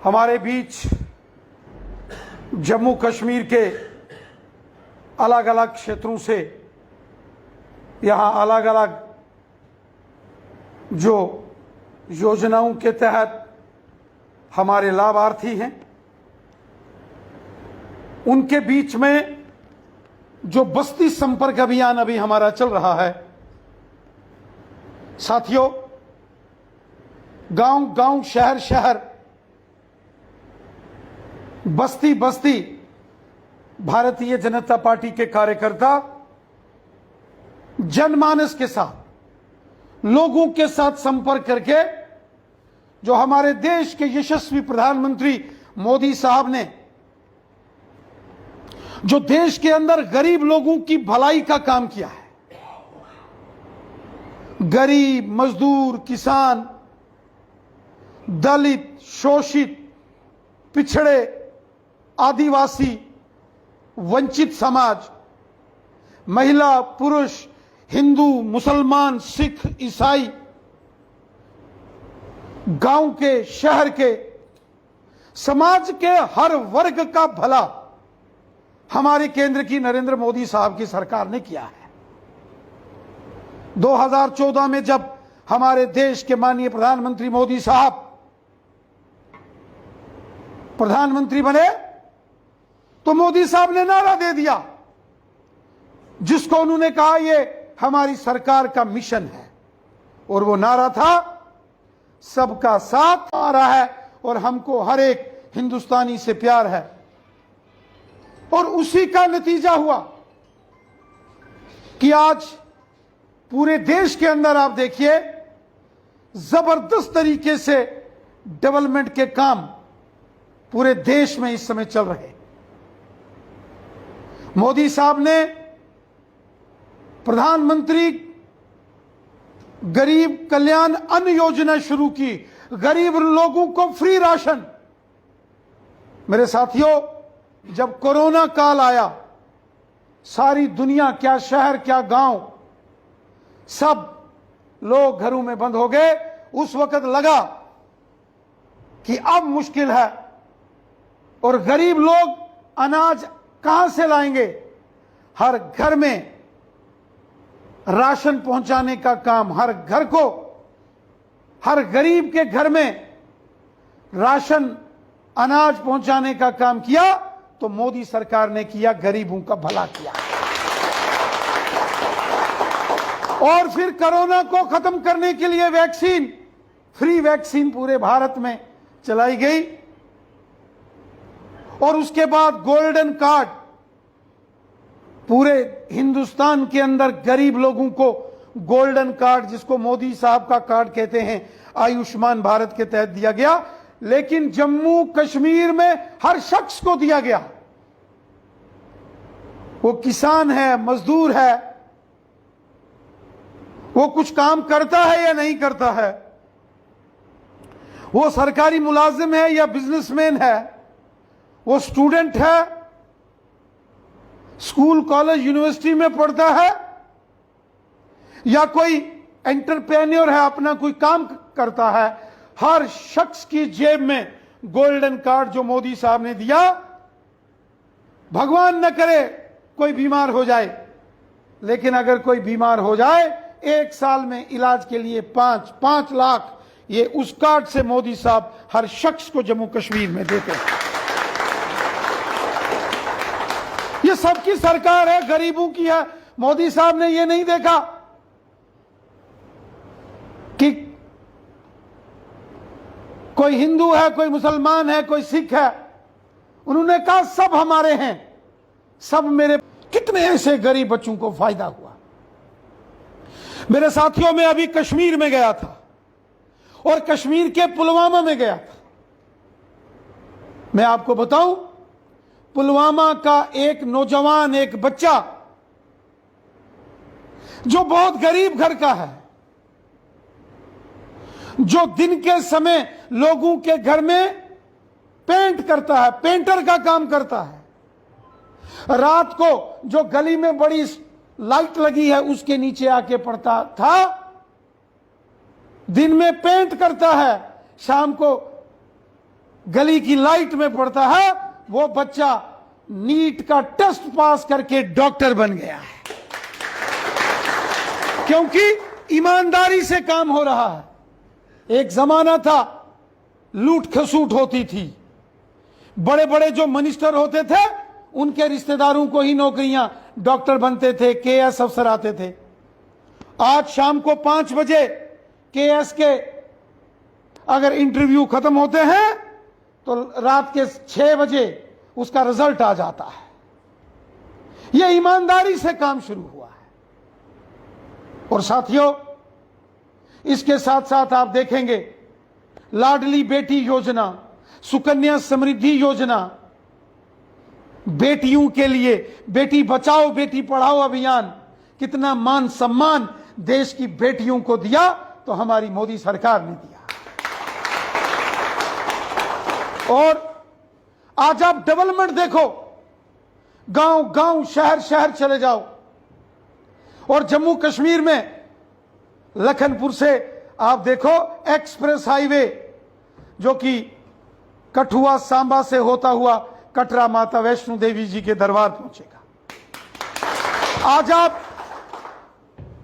हमारे बीच जम्मू कश्मीर के अलग अलग क्षेत्रों से यहाँ अलग अलग जो योजनाओं के तहत हमारे लाभार्थी हैं, उनके बीच में जो बस्ती संपर्क अभियान अभी हमारा चल रहा है। साथियों, गांव गांव, शहर शहर, बस्ती बस्ती भारतीय जनता पार्टी के कार्यकर्ता जनमानस के साथ, लोगों के साथ संपर्क करके जो हमारे देश के यशस्वी प्रधानमंत्री मोदी साहब ने जो देश के अंदर गरीब लोगों की भलाई का काम किया है, गरीब, मजदूर, किसान, दलित, शोषित, पिछड़े, आदिवासी, वंचित समाज, महिला, पुरुष, हिंदू, मुसलमान, सिख, ईसाई, गांव के, शहर के, समाज के हर वर्ग का भला हमारे केंद्र की नरेंद्र मोदी साहब की सरकार ने किया है। 2014 में जब हमारे देश के माननीय प्रधानमंत्री मोदी साहब प्रधानमंत्री बने तो मोदी साहब ने नारा दे दिया, जिसको उन्होंने कहा ये हमारी सरकार का मिशन है, और वो नारा था सबका साथ आ रहा है और हमको हर एक हिंदुस्तानी से प्यार है। और उसी का नतीजा हुआ कि आज पूरे देश के अंदर आप देखिए जबरदस्त तरीके से डेवलपमेंट के काम पूरे देश में इस समय चल रहे। मोदी साहब ने प्रधानमंत्री गरीब कल्याण अन्न योजना शुरू की, गरीब लोगों को फ्री राशन। मेरे साथियों, जब कोरोना काल आया, सारी दुनिया, क्या शहर क्या गांव, सब लोग घरों में बंद हो गए। उस वक्त लगा कि अब मुश्किल है और गरीब लोग अनाज कहां से लाएंगे। हर घर में राशन पहुंचाने का काम, हर घर को, हर गरीब के घर में राशन, अनाज पहुंचाने का काम किया तो मोदी सरकार ने किया, गरीबों का भला किया। और फिर कोरोना को खत्म करने के लिए वैक्सीन, फ्री वैक्सीन पूरे भारत में चलाई गई। और उसके बाद गोल्डन कार्ड, पूरे हिंदुस्तान के अंदर गरीब लोगों को गोल्डन कार्ड, जिसको मोदी साहब का कार्ड कहते हैं, आयुष्मान भारत के तहत दिया गया। लेकिन जम्मू कश्मीर में हर शख्स को दिया गया, वो किसान है, मजदूर है, वो कुछ काम करता है या नहीं करता है, वो सरकारी मुलाजिम है या बिजनेसमैन है, वो स्टूडेंट है, स्कूल कॉलेज यूनिवर्सिटी में पढ़ता है, या कोई एंटरप्रेन्योर है, अपना कोई काम करता है, हर शख्स की जेब में गोल्डन कार्ड जो मोदी साहब ने दिया। भगवान न करे कोई बीमार हो जाए, लेकिन अगर कोई बीमार हो जाए, 1 साल में इलाज के लिए 5 लाख ये उस कार्ड से मोदी साहब हर शख्स को जम्मू कश्मीर में देते हैं। ये सबकी सरकार है, गरीबों की है। मोदी साहब ने ये नहीं देखा कि कोई हिंदू है, कोई मुसलमान है, कोई सिख है। उन्होंने कहा सब हमारे हैं, सब मेरे। कितने ऐसे गरीब बच्चों को फायदा हुआ। मेरे साथियों, मैं अभी कश्मीर में गया था और कश्मीर के पुलवामा में गया था। मैं आपको बताऊं, पुलवामा का एक नौजवान, एक बच्चा जो बहुत गरीब घर का है, जो दिन के समय लोगों के घर में पेंट करता है, पेंटर का काम करता है, रात को जो गली में बड़ी लाइट लगी है उसके नीचे आके पड़ता था, दिन में पेंट करता है, शाम को गली की लाइट में पढ़ता है, वो बच्चा नीट का टेस्ट पास करके डॉक्टर बन गया है, क्योंकि ईमानदारी से काम हो रहा है। एक जमाना था लूट खसूट होती थी, बड़े बड़े जो मिनिस्टर होते थे उनके रिश्तेदारों को ही नौकरियां, डॉक्टर बनते थे, केएस अफसर आते थे। आज शाम को 5 बजे केएस के अगर इंटरव्यू खत्म होते हैं तो रात के 6 बजे उसका रिजल्ट आ जाता है। यह ईमानदारी से काम शुरू हुआ है। और साथियों, इसके साथ साथ आप देखेंगे लाडली बेटी योजना, सुकन्या समृद्धि योजना, बेटियों के लिए बेटी बचाओ बेटी पढ़ाओ अभियान, कितना मान सम्मान देश की बेटियों को दिया तो हमारी मोदी सरकार ने दिया। और आज आप डेवलपमेंट देखो, गांव गांव शहर शहर चले जाओ, और जम्मू कश्मीर में लखनपुर से आप देखो एक्सप्रेस हाईवे जो कि कठुआ सांबा से होता हुआ कटरा माता वैष्णो देवी जी के दरबार पहुंचेगा। आज आप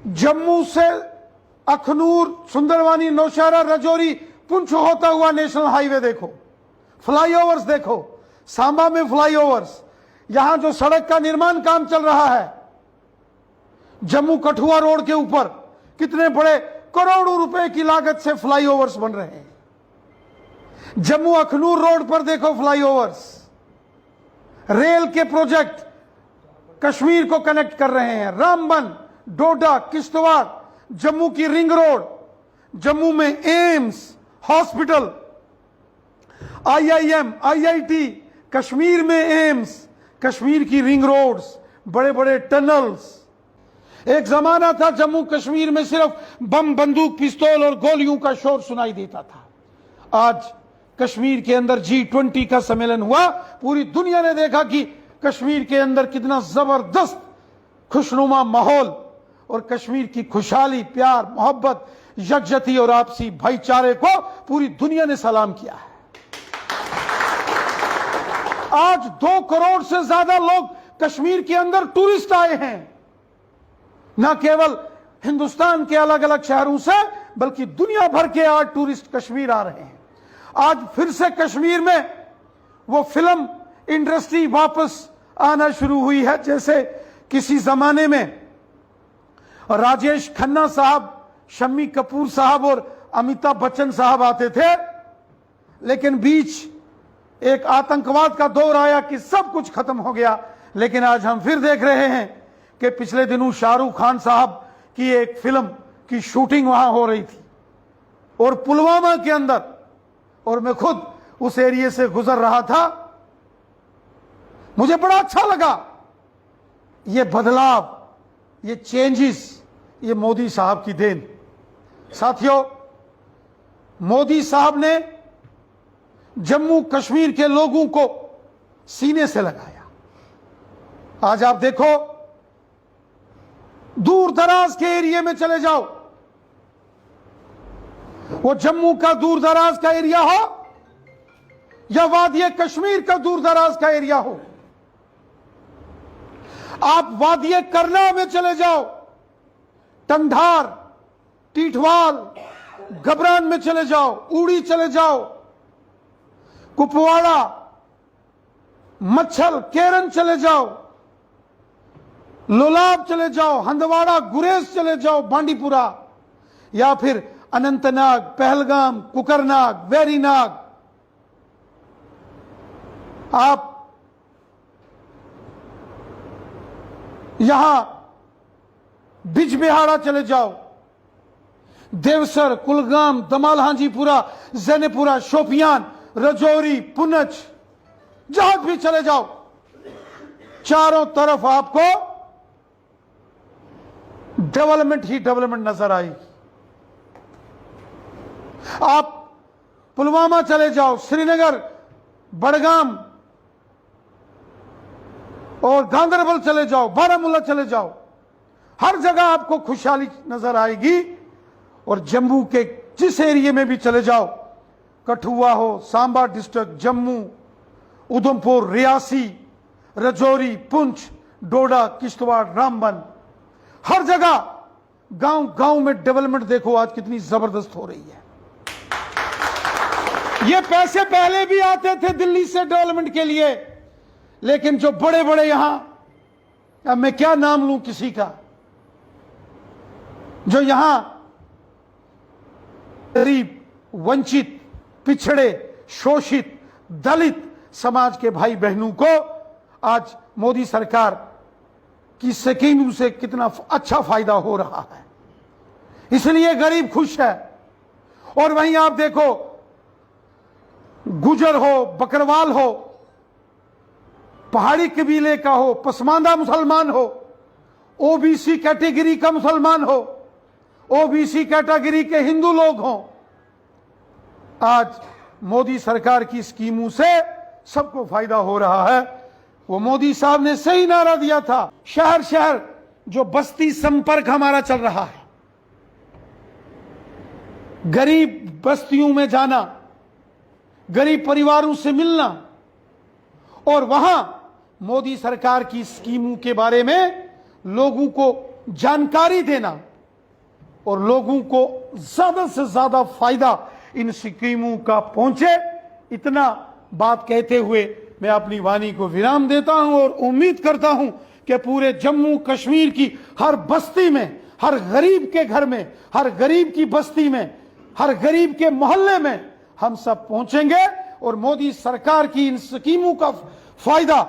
जम्मू से अखनूर, सुंदरवानी, नौशहरा, रजौरी, पुंछ होता हुआ नेशनल हाईवे देखो, फ्लाईओवर्स देखो, सांबा में फ्लाईओवर्स, यहां जो सड़क का निर्माण काम चल रहा है जम्मू कठुआ रोड के ऊपर, कितने बड़े करोड़ों रुपए की लागत से फ्लाईओवर्स बन रहे हैं। जम्मू अखनूर रोड पर देखो फ्लाईओवर्स, रेल के प्रोजेक्ट कश्मीर को कनेक्ट कर रहे हैं। रामबन, डोडा, किश्तवाड़, जम्मू की रिंग रोड, जम्मू में AIIMS hospital, IIM, IIT, Kashmir में एम्स, कश्मीर की रिंग रोड्स, बड़े बड़े टनल्स। एक जमाना था जम्मू कश्मीर में सिर्फ बम, बंदूक, पिस्तौल और गोलियों का शोर सुनाई देता था। आज कश्मीर के अंदर G20 का सम्मेलन हुआ, पूरी दुनिया ने देखा कि कश्मीर के अंदर कितना जबरदस्त खुशनुमा माहौल, और कश्मीर की खुशहाली, प्यार, मोहब्बत, यकजहती और आपसी भाईचारे को पूरी दुनिया ने सलाम किया है। आज 2 करोड़ से ज्यादा लोग कश्मीर के अंदर टूरिस्ट आए हैं, न केवल हिंदुस्तान के अलग अलग शहरों से बल्कि दुनिया भर के आज टूरिस्ट कश्मीर आ रहे हैं। आज फिर से कश्मीर में वो फिल्म इंडस्ट्री वापस आना शुरू हुई है, जैसे किसी जमाने में राजेश खन्ना साहब, शम्मी कपूर साहब और अमिताभ बच्चन साहब आते थे, लेकिन बीच एक आतंकवाद का दौर आया कि सब कुछ खत्म हो गया। लेकिन आज हम फिर देख रहे हैं कि पिछले दिनों शाहरुख खान साहब की एक फिल्म की शूटिंग वहां हो रही थी, और पुलवामा के अंदर, और मैं खुद उस एरिया से गुजर रहा था, मुझे बड़ा अच्छा लगा। ये बदलाव, ये चेंजेस, ये मोदी साहब की देन। साथियों, मोदी साहब ने जम्मू कश्मीर के लोगों को सीने से लगाया। आज आप देखो, दूर दराज के एरिया में चले जाओ, वो जम्मू का दूर दराज का एरिया हो या वादिये कश्मीर का दूर दराज का एरिया हो, आप वादिये करना में चले जाओ, टंधार, टीठवाल, गबरान में चले जाओ, उड़ी चले जाओ, कुपवाड़ा, मच्छल, केरन चले जाओ, लोलाब चले जाओ, हंदवाड़ा, गुरेज चले जाओ, बांडीपुरा, या फिर अनंतनाग, पहलगाम, कुकरनाग, वेरीनाग, आप यहां बिजबिहाड़ा चले जाओ, देवसर, कुलगाम, दमाल हांजीपुरा, जैनेपुरा, शोपियान, रजौरी, पुंछ, जहां भी चले जाओ, चारों तरफ आपको डेवलपमेंट ही डेवलपमेंट नजर आएगी। आप पुलवामा चले जाओ, श्रीनगर, बड़गाम और गांदरबल चले जाओ, बारामूला चले जाओ, हर जगह आपको खुशहाली नजर आएगी। और जम्मू के जिस एरिया में भी चले जाओ, कठुआ हो, सांबा डिस्ट्रिक्ट, जम्मू, उधमपुर, रियासी, रजौरी, पुंछ, डोडा, किश्तवाड़, रामबन, हर जगह गांव गांव में डेवलपमेंट देखो आज कितनी जबरदस्त हो रही है। ये पैसे पहले भी आते थे दिल्ली से डेवलपमेंट के लिए, लेकिन जो बड़े बड़े यहां, अब मैं क्या नाम लूं किसी का, जो यहां गरीब, वंचित, पिछड़े, शोषित, दलित समाज के भाई बहनों को आज मोदी सरकार की स्कीम से कितना अच्छा फायदा हो रहा है, इसलिए गरीब खुश है। और वहीं आप देखो, गुजर हो, बकरवाल हो, पहाड़ी कबीले का हो, पसमानदा मुसलमान हो, ओबीसी कैटेगरी का मुसलमान हो, ओबीसी कैटेगरी के हिंदू लोग हों, आज मोदी सरकार की स्कीमों से सबको फायदा हो रहा है। वो मोदी साहब ने सही नारा दिया था, शहर शहर जो बस्ती संपर्क हमारा चल रहा है, गरीब बस्तियों में जाना, गरीब परिवारों से मिलना और वहां मोदी सरकार की स्कीमों के बारे में लोगों को जानकारी देना और लोगों को ज्यादा से ज्यादा फायदा इन स्कीमों का पहुंचे, इतना बात कहते हुए मैं अपनी वाणी को विराम देता हूं और उम्मीद करता हूं कि पूरे जम्मू कश्मीर की हर बस्ती में, हर गरीब के घर में, हर गरीब की बस्ती में, हर गरीब के मोहल्ले में हम सब पहुंचेंगे और मोदी सरकार की इन स्कीमों का फायदा